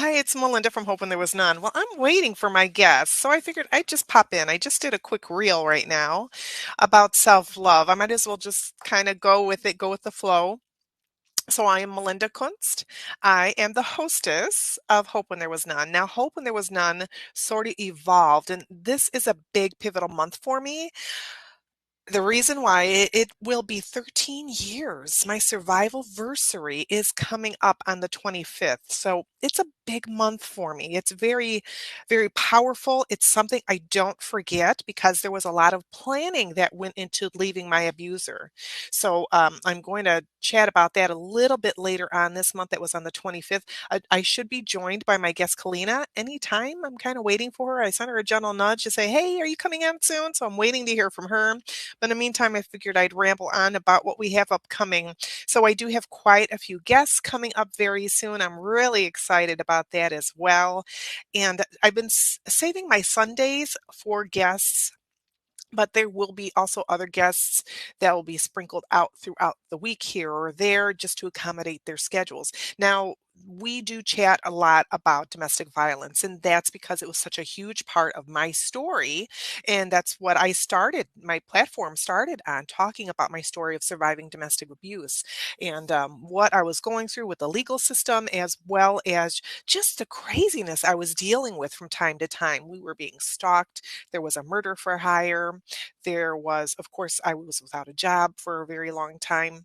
Hi, it's Melinda from Hope When There Was None. Well, I'm waiting for my guest, so I figured I'd just pop in. I just did a quick reel right now about self-love. I might as well just kind of go with it, go with the flow. So I am Melinda Kunst. I am the hostess of Hope When There Was None. Now, Hope When There Was None sort of evolved, and this is a big pivotal month for me. The reason why it will be 13 years. My survivalversary is coming up on the 25th. So it's a big month for me. It's very, very powerful. It's something I don't forget because there was a lot of planning that went into leaving my abuser. So I'm going to chat about that a little bit later on this month. That was on the 25th. I should be joined by my guest, Kellina, anytime. I'm kind of waiting for her. I sent her a gentle nudge to say, hey, are you coming on soon? So I'm waiting to hear from her. But in the meantime, I figured I'd ramble on about what we have upcoming. So I do have quite a few guests coming up very soon. I'm really excited about that as well. And I've been saving my Sundays for guests, but there will be also other guests that will be sprinkled out throughout the week here or there just to accommodate their schedules. Now, we do chat a lot about domestic violence, and that's because it was such a huge part of my story. And that's what I started, my platform started on talking about my story of surviving domestic abuse and what I was going through with the legal system, as well as just the craziness I was dealing with from time to time. We were being stalked. There was a murder for hire. There was, of course, I was without a job for a very long time.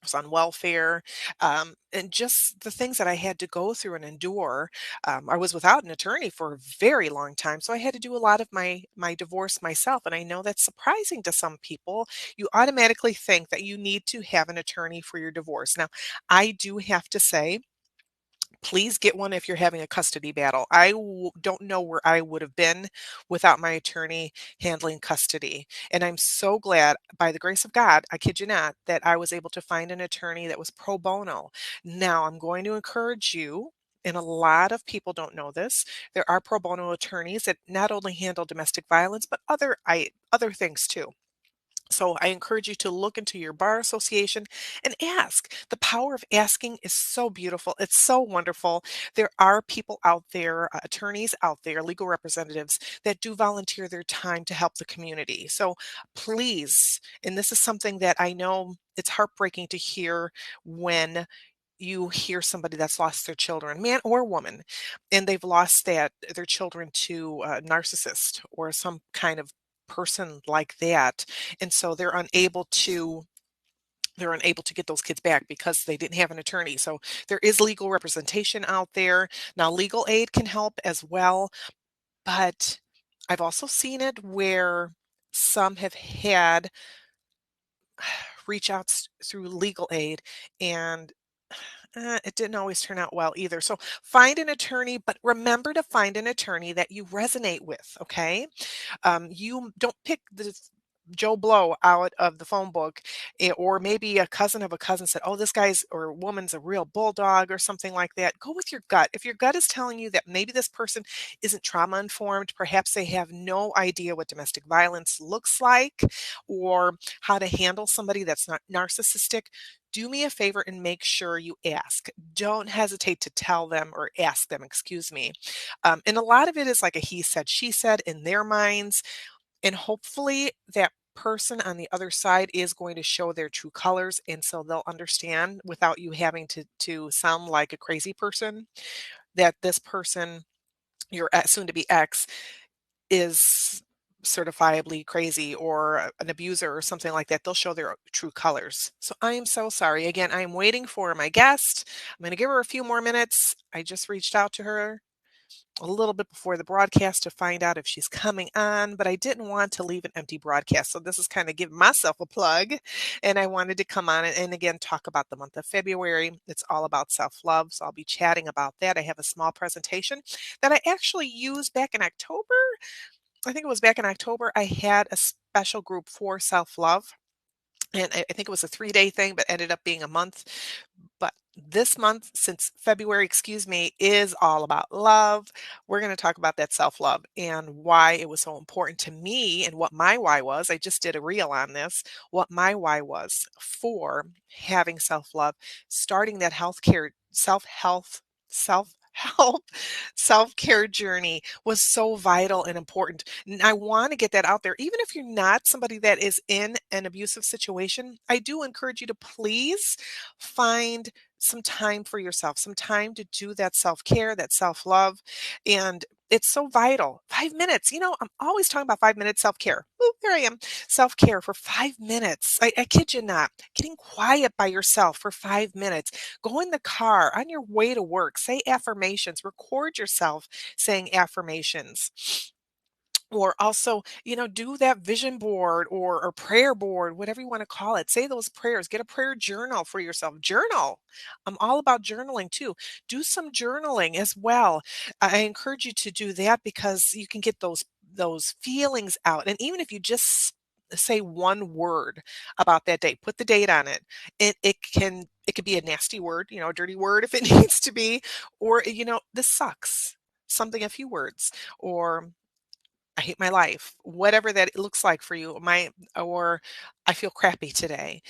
I was on welfare, and just the things that I had to go through and endure. I was without an attorney for a very long time, so I had to do a lot of my divorce myself. And I know that's surprising to some people. You automatically think that you need to have an attorney for your divorce. Now, I do have to say, please get one if you're having a custody battle. Don't know where I would have been without my attorney handling custody. And I'm so glad, by the grace of God, I kid you not, that I was able to find an attorney that was pro bono. Now, I'm going to encourage you. And a lot of people don't know this. There are pro bono attorneys that not only handle domestic violence, but other things too. So I encourage you to look into your bar association and ask. The power of asking is so beautiful. It's so wonderful. There are people out there, attorneys out there, legal representatives that do volunteer their time to help the community. So please, and this is something that I know it's heartbreaking to hear when you hear somebody that's lost their children, man or woman, and they've lost their children to a narcissist or some kind of person like that, and so they're unable to get those kids back because they didn't have an attorney. So there is legal representation out there. Now, legal aid can help as well, but I've also seen it where some have had reach outs through legal aid, and it didn't always turn out well either. So find an attorney, but remember to find an attorney that you resonate with. Okay. You don't pick the Joe Blow out of the phone book, or maybe a cousin of a cousin said, oh, this guy's or woman's a real bulldog or something like that. Go with your gut. If your gut is telling you that maybe this person isn't trauma informed, perhaps they have no idea what domestic violence looks like or how to handle somebody that's not narcissistic, do me a favor and make sure you ask. Don't hesitate to tell them or ask them, excuse me. And a lot of it is like a he said, she said in their minds. And hopefully that person on the other side is going to show their true colors. And so they'll understand without you having to sound like a crazy person that this person, your soon to be ex, is certifiably crazy or an abuser or something like that. They'll show their true colors. So I am so sorry. Again, I am waiting for my guest. I'm going to give her a few more minutes. I just reached out to her a little bit before the broadcast to find out if she's coming on, but I didn't want to leave an empty broadcast. So this is kind of giving myself a plug. And I wanted to come on and again talk about the month of February. It's all about self-love. So I'll be chatting about that. I have a small presentation that I actually used back in October. I think it was back in October. I had a special group for self-love. And I think it was a 3-day thing, but ended up being a month. But this month, since February, excuse me, is all about love. We're going to talk about that self-love and why it was so important to me and what my why was. I just did a reel on this, what my why was for having self-love, starting that healthcare, self-health, self self-help, self-care journey was so vital and important. And I want to get that out there. Even if you're not somebody that is in an abusive situation, I do encourage you to please find some time for yourself, some time to do that self-care, that self-love. And it's so vital. 5 minutes. I'm always talking about 5 minutes self-care. Ooh, here I am. Self-care for 5 minutes. I kid you not. Getting quiet by yourself for 5 minutes. Go in the car on your way to work. Say affirmations. Record yourself saying affirmations. Or also, do that vision board or prayer board, whatever you want to call it. Say those prayers. Get a prayer journal for yourself. Journal. I'm all about journaling too. Do some journaling as well. I encourage you to do that because you can get those feelings out. And even if you just say one word about that day, put the date on it. It could be a nasty word, a dirty word if it needs to be, or this sucks. Something, a few words, or I hate my life, whatever that looks like for you, or I feel crappy today.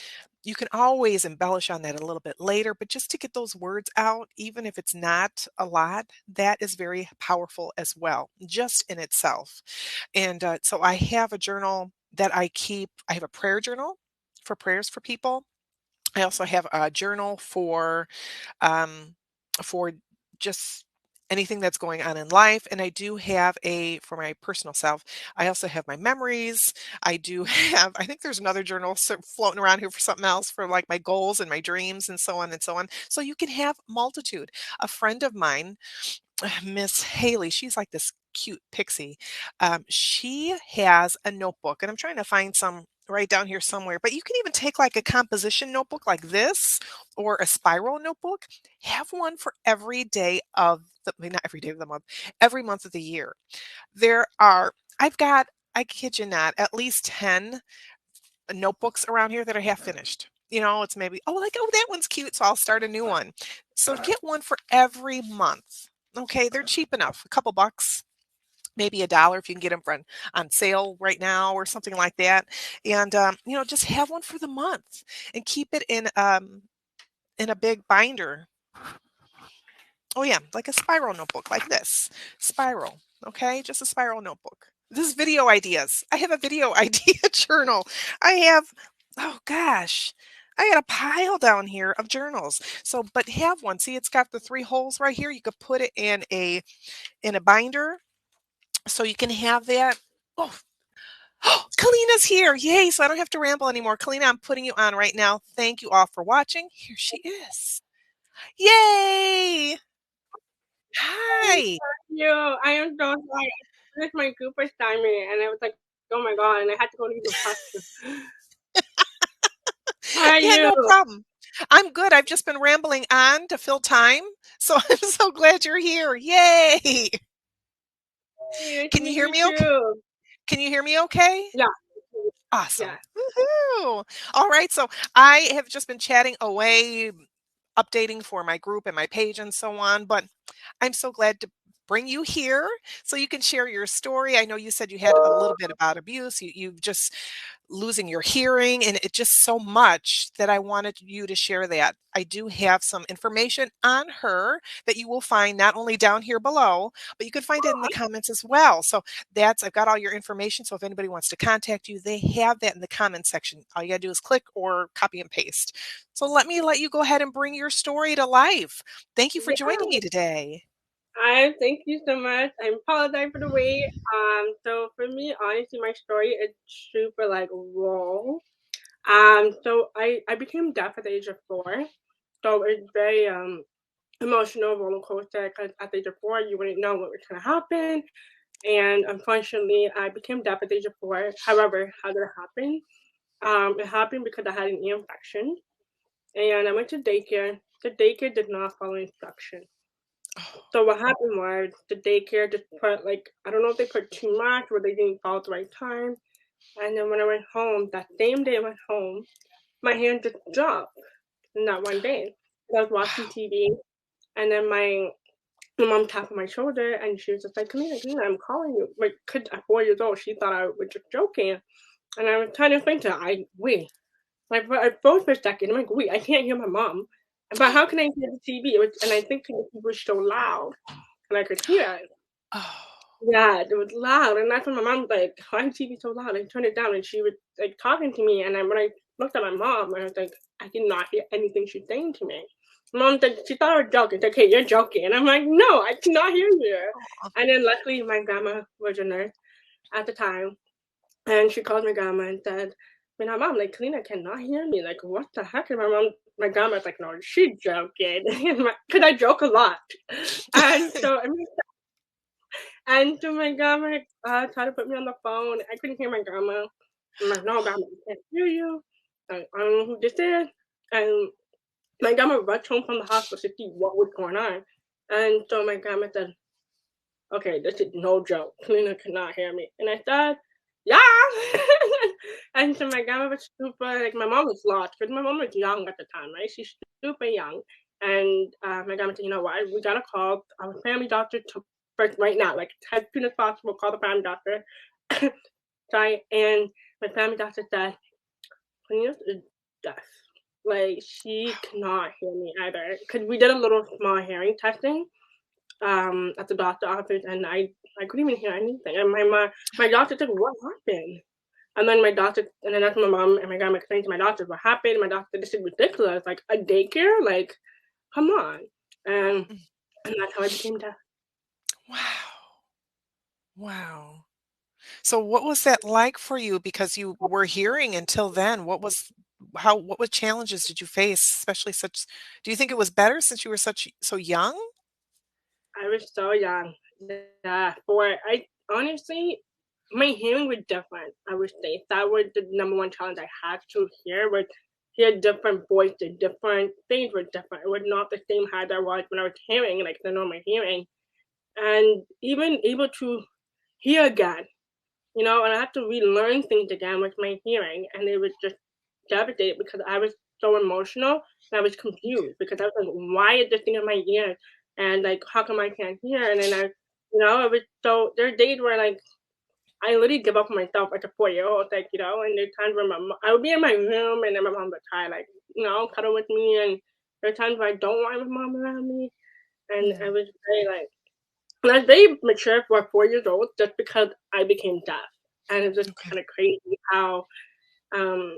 You can always embellish on that a little bit later, but just to get those words out, even if it's not a lot, that is very powerful as well, just in itself. And so I have a journal that I keep. I have a prayer journal for prayers for people. I also have a journal um, for just anything that's going on in life. And I do have for my personal self, I also have my memories. I do have, I think there's another journal floating around here for something else for like my goals and my dreams and so on and so on. So you can have multitude. A friend of mine, Miss Haley, she's like this cute pixie. She has a notebook, and I'm trying to find some right down here somewhere. But you can even take like a composition notebook like this, or a spiral notebook. Have one for every day of the, I mean, not every day of the month, every month of the year. There are, I've got, I kid you not, at least 10 notebooks around here that are half finished. It's maybe, oh, like, oh, that one's cute, so I'll start a new one. So get one for every month. Okay, they're cheap enough, a couple bucks, maybe $1 if you can get them on sale right now or something like that. And just have one for the month and keep it in a big binder. Oh yeah, like a spiral notebook, like this spiral. Okay, just a spiral notebook. This is video ideas. I have a video idea journal. I have, oh gosh, I got a pile down here of journals. So, but have one. See, it's got the 3 holes right here. You could put it in a binder, so you can have that. Oh, Kellina's here. Yay. So I don't have to ramble anymore. Kellina, I'm putting you on right now. Thank you all for watching. Here she is. Yay. Hi. You. I am so sorry. I finished my group assignment and I was like, oh my god, and I had to go to the pasta. How are Yeah, you? no problem. I'm good. I've just been rambling on to fill time. So I'm so glad you're here. Yay. Hey, nice to Can you meet hear you me okay? too. Can you hear me okay? Yeah, yeah. Awesome. Woohoo. All right. So I have just been chatting away, updating for my group and my page and so on, but I'm so glad to bring you here so you can share your story. I know you said you had a little bit about abuse. You just losing your hearing, and it just so much that I wanted you to share that. I do have some information on her that you will find not only down here below, but you can find it in the comments as well. So I've got all your information. So if anybody wants to contact you, they have that in the comments section. All you gotta do is click or copy and paste. So let you go ahead and bring your story to life. Thank you for joining me Yeah. today. I thank you so much. I apologize for the wait. So for me, honestly, my story is super like raw. So I became deaf at the age of 4. So it's very emotional roller coaster because at the age of 4 you wouldn't know what was gonna happen. And unfortunately, I became deaf at the age of 4. However, how did it happen? It happened because I had an ear infection, and I went to daycare. The daycare did not follow instruction. So what happened was the daycare just put like I don't know if they put too much or they didn't follow at the right time. And then when I went home, that same day I went home, my hand just dropped in that one day. I was watching Wow. TV, and then my mom tapped on my shoulder, and she was just like, Kalina, I'm calling you." Like, at 4 years old, she thought I was just joking. And I was trying to explain to her, wait. I froze for a second. I'm like, wait, I can't hear my mom. But how can I hear the TV? And I think the TV was so loud, and I could hear it. Oh. Yeah, it was loud, and that's when my mom was like, "Why is the TV so loud?" I turned it down, and she was like talking to me, and when I looked at my mom, I was like, I did not hear anything she's saying to me. Mom said she thought I was joking. She's like, "Hey, you're joking," and I'm like, "No, I cannot hear you." And then luckily, my grandma was a nurse at the time, and she called my grandma and said, Mom, like, Kalina cannot hear me. Like, what the heck? And my grandma's like, no, she's joking. Because I joke a lot. And so, my grandma tried to put me on the phone. I couldn't hear my grandma. I'm like, no, grandma, I can't hear you. I don't know who this is. And my grandma rushed home from the hospital to see what was going on. And so my grandma said, okay, this is no joke. Kalina cannot hear me. And I said, yeah. And so my grandma was super, like, my mom was lost because my mom was young at the time, right? She's super young. And my grandma said, you know what? We got to call our family doctor to first right now, like as soon as possible, call the family doctor. Sorry. And my family doctor said, Kalina is deaf. Like, she cannot hear me either. Because we did a little small hearing testing at the doctor office, and I couldn't even hear anything. And my doctor said, "What happened?" And then that's when my mom and my grandma explained to my doctor what happened. My doctor said, "This is ridiculous. Like a daycare? Like, come on." And Mm. and that's how I became deaf. Wow. Wow. So what was that like for you? Because you were hearing until then. What challenges did you face, especially such, do you think it was better since you were so young? I was so young. Yeah, for I honestly, my hearing was different. I would say that was the number one challenge I had to hear was hear different voices, different things were different. It was not the same as I was when I was hearing, like the normal hearing, and even able to hear again, and I had to relearn things again with my hearing, and it was just devastated because I was so emotional and I was confused because I was like, why is this thing in my ear? And like, how come I can't hear? And then it was so there are days where like I literally give up on myself as a 4 year old, like, and there's times where I would be in my room and then my mom would try like, cuddle with me, and there are times where I don't want my mom around me, and I Mm, was very like and I was very mature for 4 years old just because I became deaf. And it's just okay. kind of crazy how, um,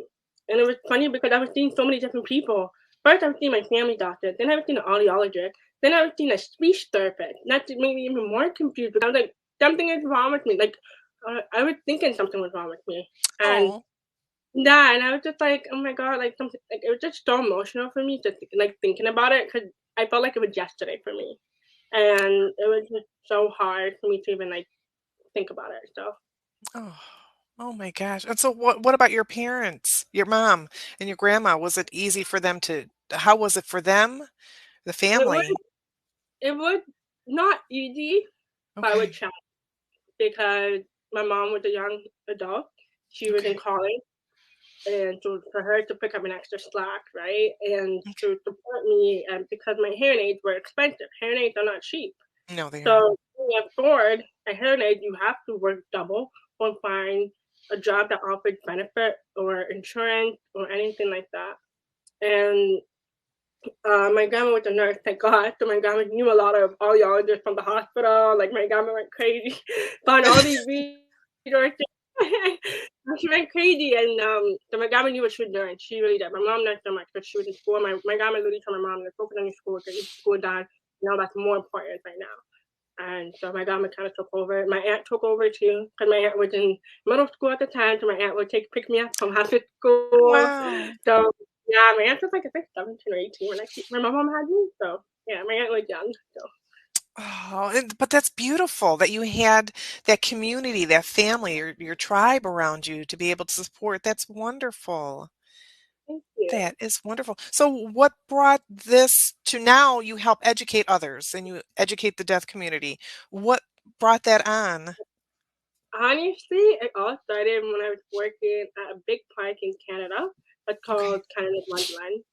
and it was funny because I was seeing so many different people. First, I was seeing my family doctor, then I was seeing an audiologist, then I was seeing a speech therapist. And that just made me even more confused because I was like, something is wrong with me. Like, I was thinking something was wrong with me. And Oh, yeah, and I was just like, oh my God, like something, like it was just so emotional for me just like thinking about it because I felt like it was yesterday for me. And it was just so hard for me to even, like, think about it, so oh, oh my gosh. And so what about your parents, your mom and your grandma? Was it easy for them how was it for them, the it was family? it was not easy, but I would Okay. try because my mom was a young adult. She was in Okay. college, and so for her to pick up an extra slack, right, and Okay. to support me, and because my hearing aids were expensive. Hearing aids are not cheap. No, they aren't. So to afford a hearing aid, you have to work double or find a job that offers benefit or insurance or anything like that. And my grandma was a nurse, thank God. So my grandma knew a lot of audiologists from the hospital. Like my grandma went crazy, found all these resources. She went crazy, and so my grandma knew what she was doing. She really did. My mom not so much, but she was in school. My grandma literally told my mom to focus on your school, get your school done. That's more important right now. And so my grandma kind of took over. My aunt took over too, because my aunt was in middle school at the time. So my aunt would pick me up from after school. Wow. So yeah, my aunt was like I think 17 or 18 when my mom had me. So yeah, my aunt was young. So Oh, but that's beautiful that you had that community, that family, your tribe around you to be able to support. That's wonderful. thank you. That is wonderful. So what brought this to now you help educate others and you educate the deaf community. What brought that on? Honestly, it all started when I was working at a big park in Canada. It's Okay. called Canada's Wonderland.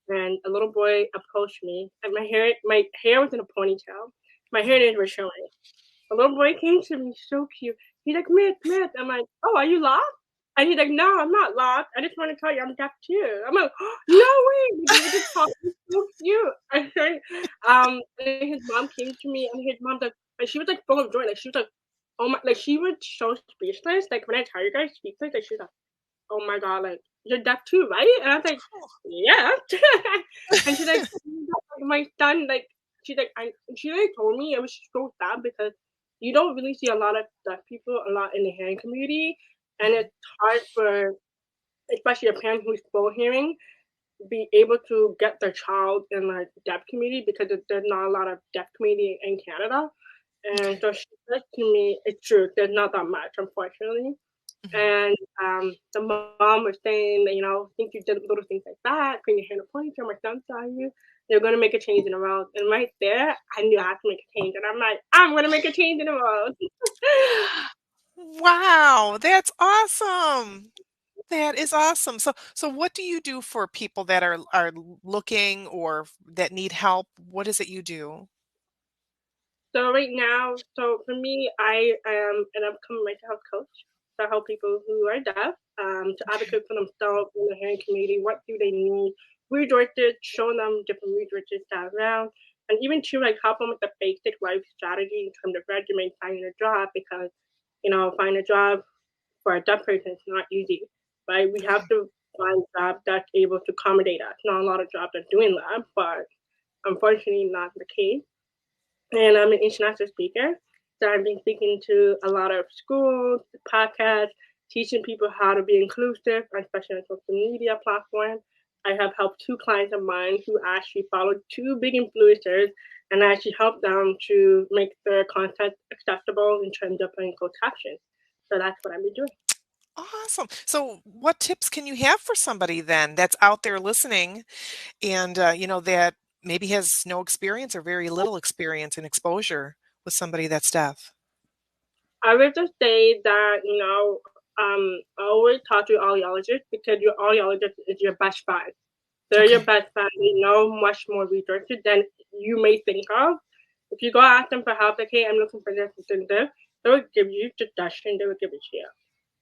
And a little boy approached me, and my hair was in a ponytail. My hair Mm. ends were showing. A little boy came to me, so cute. He's like, Miss, Miss. I'm like, oh, are you lost? And he's like, no, I'm not lost. I just want to tell you I'm deaf too. I'm like, oh, no way. We were just talking so cute. And his mom came to me and his mom like, and she was like full of joy. Like she was like, oh my, like she was so speechless. Like when I tell you guys speechless, like she was like, oh my god, like you're deaf too, right? And I was like, yeah. And she's like, my son, like she's like, she like told me it was so sad because you don't really see a lot of deaf people a lot in the hearing community, and it's hard for especially a parent who's full hearing be able to get their child in the deaf community because there's not a lot of deaf community in Canada. And Okay. so she said to me, it's true, there's not that much, unfortunately. Mhm. And the mom was saying that, think you did little things like that, putting your hand in a ponytail, my son saw you, they're going to make a change in the world. And right there, I knew I had to make a change. And I'm like, I'm going to make a change in the world. Wow, that's awesome. That is awesome. So what do you do for people that are looking or that need help? What is it you do? So right now, so for me, I am an upcoming mental health coach. So I help people who are deaf to Okay. advocate for themselves in the hearing community. What do they need? Resources, showing them different resources to have around, and even to like help them with the basic life strategy in terms of resume, finding a job because finding a job for a deaf person is not easy. Right? We have Okay. to find a job that's able to accommodate us. Not a lot of jobs are doing that, but unfortunately not the case, and I'm an international speaker. So I've been speaking to a lot of schools, podcasts, teaching people how to be inclusive, especially on social media platforms. I have helped two clients of mine who actually followed two big influencers, and I actually helped them to make their content accessible in terms of putting closed captions. So that's what I've been doing. Awesome. So what tips can you have for somebody then that's out there listening and that maybe has no experience or very little experience and exposure with somebody that's deaf? I would just say that, always talk to your audiologist because your audiologist is your best friend. They're your Okay. best friend. They know much more resources than you may think of. If you go ask them for help, like, hey, I'm looking for this and this, they will give you suggestion. They will give it to you.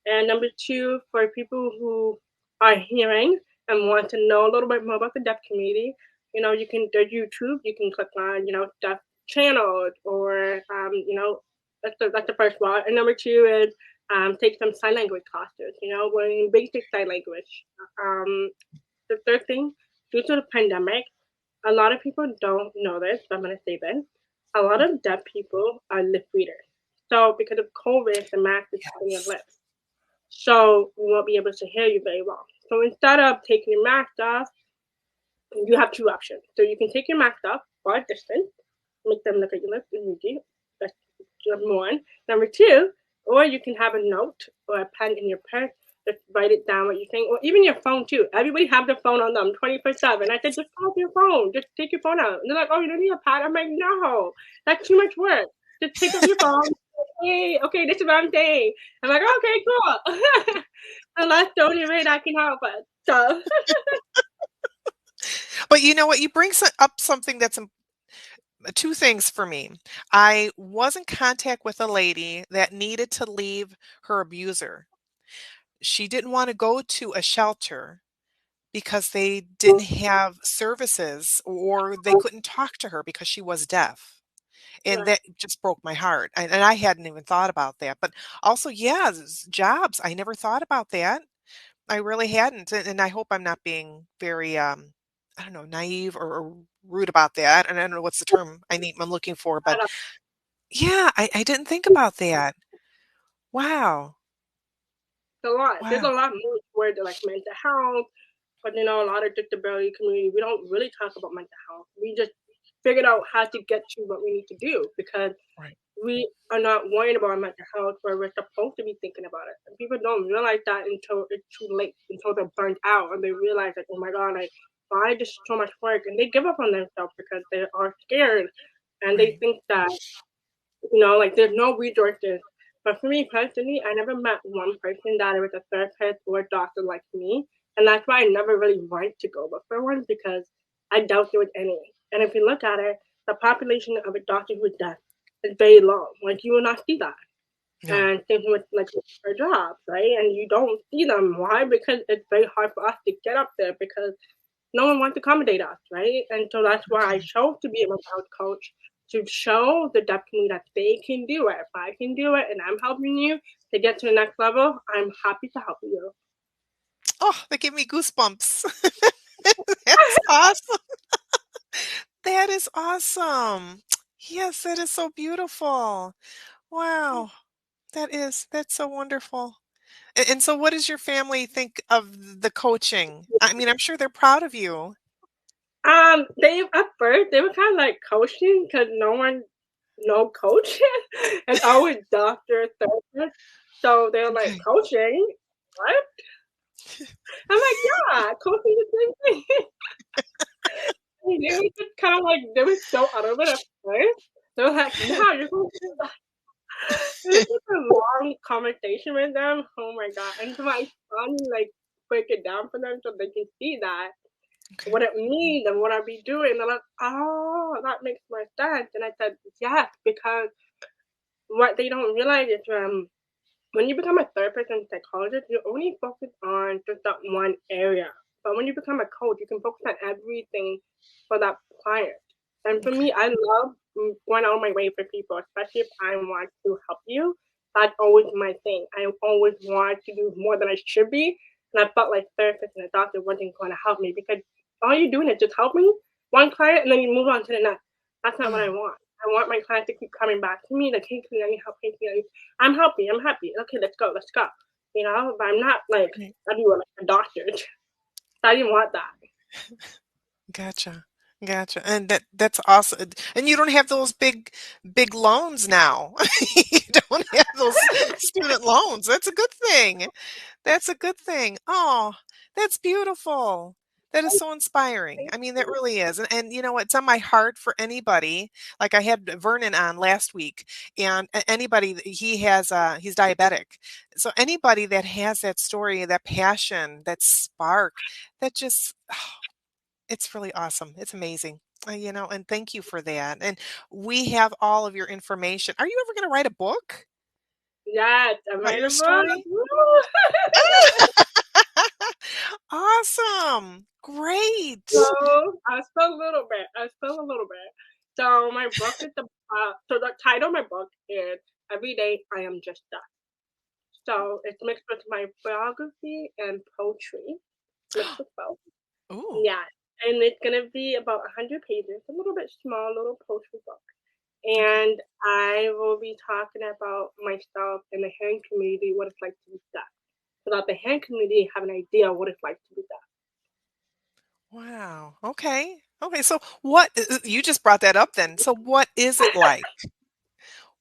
And number two, for people who are hearing and want to know a little bit more about the deaf community, you can there's YouTube. You can click on deaf channels or that's the first one. And number two is take some sign language classes. Learning basic sign language. Um, the third thing, due to the pandemic, a lot of people don't know this, but I'm going to say this. A lot of deaf people are lip readers. So because of COVID, the mask is covering your Yes. lips. So we won't be able to hear you very well. So instead of taking your mask off, you have two options. So you can take your mask off for a distance, make them look at your lips and read you. That's number one. Number two, or you can have a note or a pen in your purse. Just write it down what you're saying, or even your phone too. Everybody have their phone on them 24/7. I said, just have your phone. Just take your phone out. And they're like, oh, you don't need a pad. I'm like, no, that's too much work. Just pick up your phone. Hey, okay, this is what I'm saying. I'm like, okay, cool. And that's the only way that can help us. So But you know what? You bring up something that's two things for me. I was in contact with a lady that needed to leave her abuser. She didn't want to go to a shelter because they didn't have services or they couldn't talk to her because she was deaf. And right. that just broke my heart. And I hadn't even thought about that. But also, yeah, jobs. I never thought about that. I really hadn't. And I hope I'm not being very, I don't know, naive or rude about that. And I don't know what's the term I'm looking for, but yeah, I didn't think about that. Wow. It's a lot. There's Wow. a lot more toward like mental health, but a lot of disability community, we don't really talk about mental health. We just figured out how to get to what we need to do because Right. we are not worrying about our mental health where we're supposed to be thinking about it. And people don't realize that until it's too late, until they're burnt out and they realize like, oh my god, like why just so much work, and they give up on themselves because they are scared and they Right. think that like there's no resources. But for me personally, I never met one person that was a therapist or a doctor like me. And that's why I never really wanted to go look for one because I doubt there was any. And if you look at it, the population of a doctor who is deaf is very low. Like you will not see that. No. And same with like our jobs, right? And you don't see them. Why? Because it's very hard for us to get up there because no one wants to accommodate us, right? And so that's why I Okay. chose to be a mental health coach to show the deaf community that they can do it. If I can do it and I'm helping you to get to the next level, I'm happy to help you. Oh, that gave me goosebumps. That's awesome. That is awesome. Yes, that is so beautiful. Wow. That's so wonderful. And so what does your family think of the coaching? I mean, I'm sure they're proud of you. They at first they were kind of like coaching because no one no coaching. It's always doctor, therapist. So they're like Okay. coaching. What? I'm like, yeah, coaching the same thing. They were just kind of like they were so out of it at first. They were like, yeah, you're going to do that. It was just a long conversation with them. Oh my god! And so I finally like break it down for them so they can see that Okay. what it means and what I be doing. They're like, oh, that makes more sense. And I said, yes, because what they don't realize is when you become a therapist and psychologist, you only focus on just that one area. But when you become a coach, you can focus on everything for that client. And for Okay. me, I love going out of my way for people, especially if I want to help you. That's always my thing. I always want to do more than I should be. And I felt like therapist and a doctor wasn't going to help me because all you're doing is just help me one client and then you move on to the next. That's not what I Mm, want. I want my clients to keep coming back to me, like, hey, can I need help? Hey, can I I'm happy. I'm happy. Okay, let's go. Let's go. You know, but I'm not like right. everyone like a doctor. I didn't want that. Gotcha. Gotcha. And that's awesome. And you don't have those big loans now. You don't have those student loans. That's a good thing. That's a good thing. Oh, that's beautiful. That is so inspiring. I mean, that really is. And you know, it's on my heart for anybody. Like I had Vernon on last week, and anybody, he has, he's diabetic. So anybody that has that story, that passion, that spark, that just, it's really awesome. It's amazing. You know, and thank you for that. And we have all of your information. Are you ever going to write a book Yes, about your available. story? Woo! Awesome. Great. So I spell a little bit. I spell a little bit. So my book is so the title of my book is Every Day I Am Just That. So it's mixed with my biography and poetry, mixed with both. Ooh. Yeah, and it's gonna be about 100 pages, a little bit small, little poetry book. Okay. And I will be talking about myself in the hearing community, what it's like to be deaf, so that the hearing community have an idea what it's like to be deaf. Wow. Okay. Okay. So what you just brought that up then. So what is it like?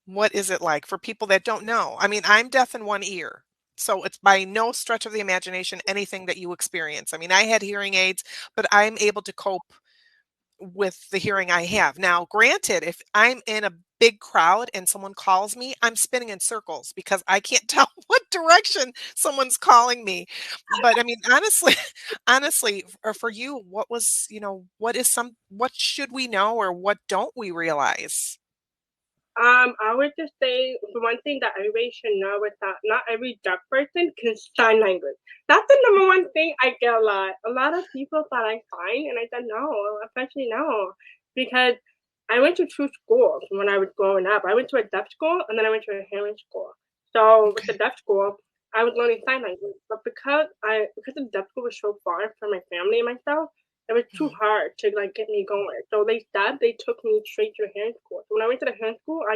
What is it like for people that don't know? I mean, I'm deaf in one ear. So it's by no stretch of the imagination anything that you experience. I mean, I had hearing aids, but I'm able to cope with the hearing I have. Now, granted, if I'm in a big crowd and someone calls me, I'm spinning in circles because I can't tell what direction someone's calling me. But I mean, honestly, honestly, for you, what was, what should we know or what don't we realize? I would just say the one thing that everybody should know is that not every deaf person can sign language. That's the number one thing I get a lot. A lot of people thought I sign, and I said no, especially no, because I went to two schools when I was growing up. I went to a deaf school, and then I went to a hearing school. So with the Okay. deaf school, I was learning sign language, but because the deaf school was so far from my family and myself, it was too Mhm. hard to like get me going. So they took me straight to the hand school. So when I went to the hand school, I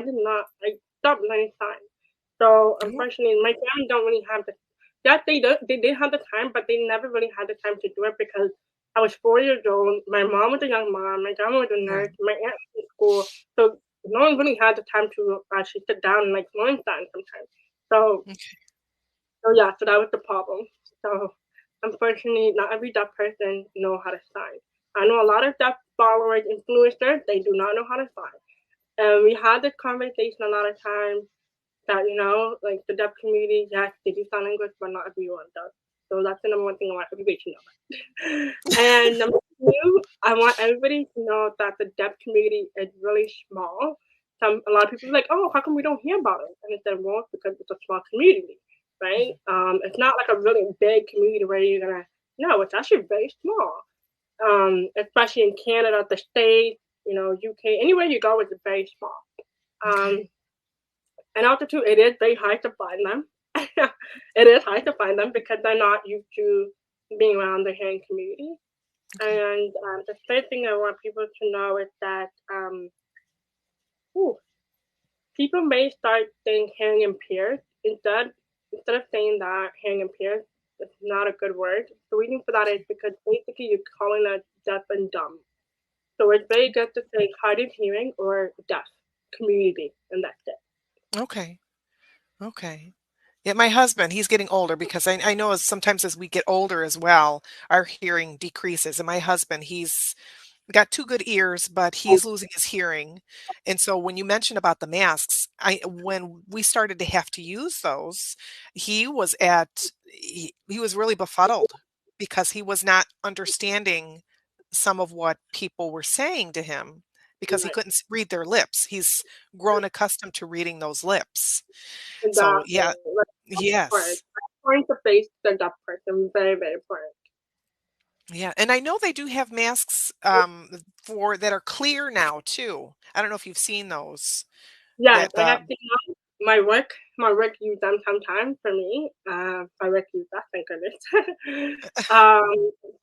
stopped learning sign. So Oh, unfortunately, my family don't really have the they did have the time, but they never really had the time to do it because I was 4 years old. My mom was a young mom. My grandma was a yeah. nurse. My aunt was in school. So no one really had the time to actually sit down and like learn sign sometimes. So Okay. so that was the problem. So unfortunately, not every deaf person know how to sign. I know a lot of deaf followers, influencers, they do not know how to sign. And we had this conversation a lot of times that, like the deaf community, yes, they do sign language, but not everyone does. So that's the number one thing I want everybody to know. And number two, I want everybody to know that the deaf community is really small. A lot of people are like, oh, how come we don't hear about it? And I said, well, because it's a small community, right? Mhm. It's not like a really big community where you're gonna. No, it's actually very small. Especially in Canada, the States, UK, anywhere you go, it's very small. Um, Okay. and also too, it is very hard to find them. It is hard to find them because they're not used to being around the hearing community. Okay. And the third thing I want people to know is that ooh, people may start saying hearing impaired instead of saying that hearing impaired. It's not a good word. The reason for that is because basically you're calling it deaf and dumb. So it's very good to say hard of hearing or deaf community, and that's it. Okay. Okay. Yeah, my husband, he's getting older because I know as sometimes as we get older as well, our hearing decreases. And my husband, he's got 2 good ears, but he's losing his hearing. And so when you mentioned about the masks, I when we started to have to use those, he was really befuddled because he was not understanding some of what people were saying to him because he Right. couldn't read their lips. He's grown accustomed to reading those lips. So, Exactly. yeah, Like, that's important. yes. Point to face the deaf person. Very, very important. Yeah, and I know they do have masks, for that are clear now too. I don't know if you've seen those Yes, that, I have seen them. My work use them sometimes for me. My work use that, thank goodness.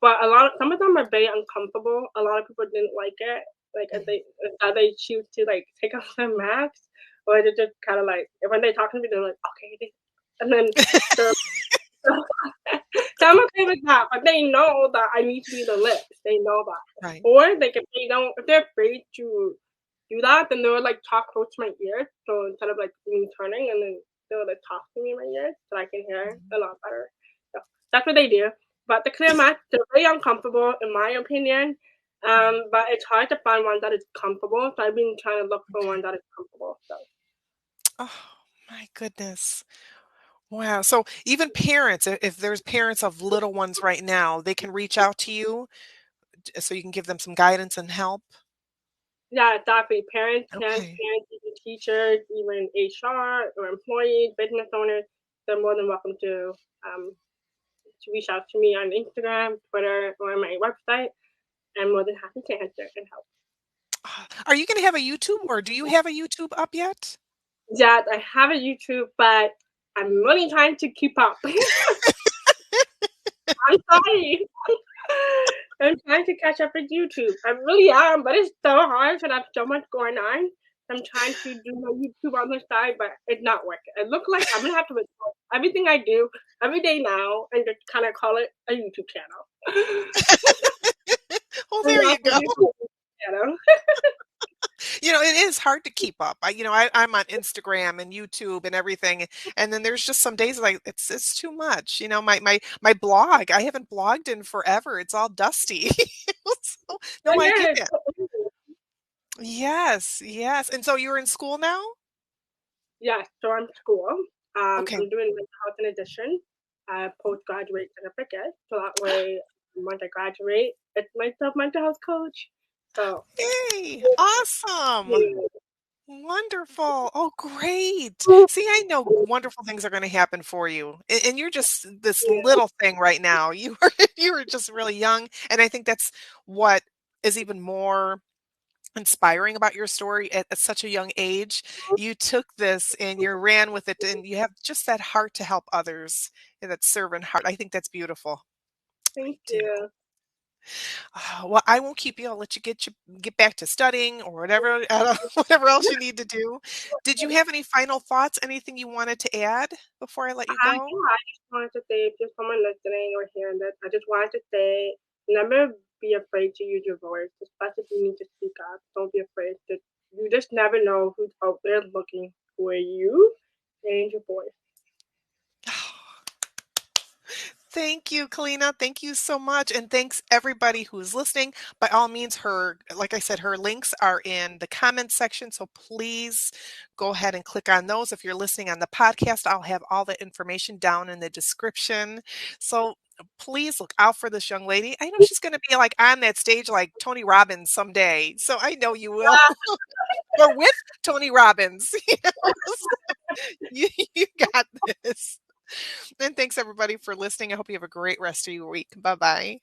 But some of them are very uncomfortable. A lot of people didn't like it. Like Mhm. if they choose to like take off their masks, or they just kind of like when they talk to me, they're like, okay, and then they're so I'm okay with that, but they know that I need to be the lips. They know that. Right. Or like if they're afraid to do that, then they'll like talk close to my ear. So instead of like me turning and then they'll like talk to me in my ear so I can hear Mhm. a lot better. So that's what they do. But the clear mask, they're very uncomfortable in my opinion. Mhm. But it's hard to find one that is comfortable. So I've been trying to look for one Okay. that is comfortable. So Oh, my goodness. Wow. So even parents, if there's parents of little ones right now, they can reach out to you so you can give them some guidance and help? yeah, exactly. Okay. Parents, even teachers, even HR or employees, business owners, they're more than welcome to reach out to me on Instagram, Twitter, or my website. I'm more than happy to answer and help. Are you gonna have a YouTube or do you have a YouTube up yet? Yes, I have a YouTube, but I'm really trying to keep up. I'm sorry. I'm trying to catch up with YouTube. I really am, but it's so hard because I have so much going on. I'm trying to do my YouTube on the side, but it's not working. It looks like I'm gonna have to record everything I do every day now and just kind of call it a YouTube channel. Well, And there you that's a go. YouTube channel. It is hard to keep up. I'm on Instagram and YouTube and everything, and then there's just some days like it's too much. My blog, I haven't blogged in forever. It's all dusty. So, no, I get It it. is. Yes, yes. And so you're in school now? Yeah, so I'm school. Okay. I'm doing mental health in addition, postgraduate certificate. So that way, once I graduate, it's myself mental health coach. So Yay! Awesome. Wonderful. Oh, great. See, I know wonderful things are going to happen for you. And you're just this yeah, little thing right now. You are just really young, and I think that's what is even more inspiring about your story at such a young age. You took this and you ran with it and you have just that heart to help others, and that servant heart. I think that's beautiful. I thank do. you. Well, I won't keep you. I'll let get back to studying or whatever whatever else you need to do. Did you have any final thoughts? Anything you wanted to add before I let you go? Yeah, I just wanted to say, if there's someone listening or hearing this, I just wanted to say, never be afraid to use your voice, especially if you need to speak up. Don't be afraid. You just never know who's out there looking for you and your voice. Thank you, Kalina. Thank you so much. And thanks everybody who's listening. By all means, like I said, her links are in the comments section. So please go ahead and click on those. If you're listening on the podcast, I'll have all the information down in the description. So please look out for this young lady. I know she's going to be like on that stage like Tony Robbins someday. So I know you will. or with Tony Robbins. You know? You got this. And thanks everybody for listening. I hope you have a great rest of your week. Bye bye.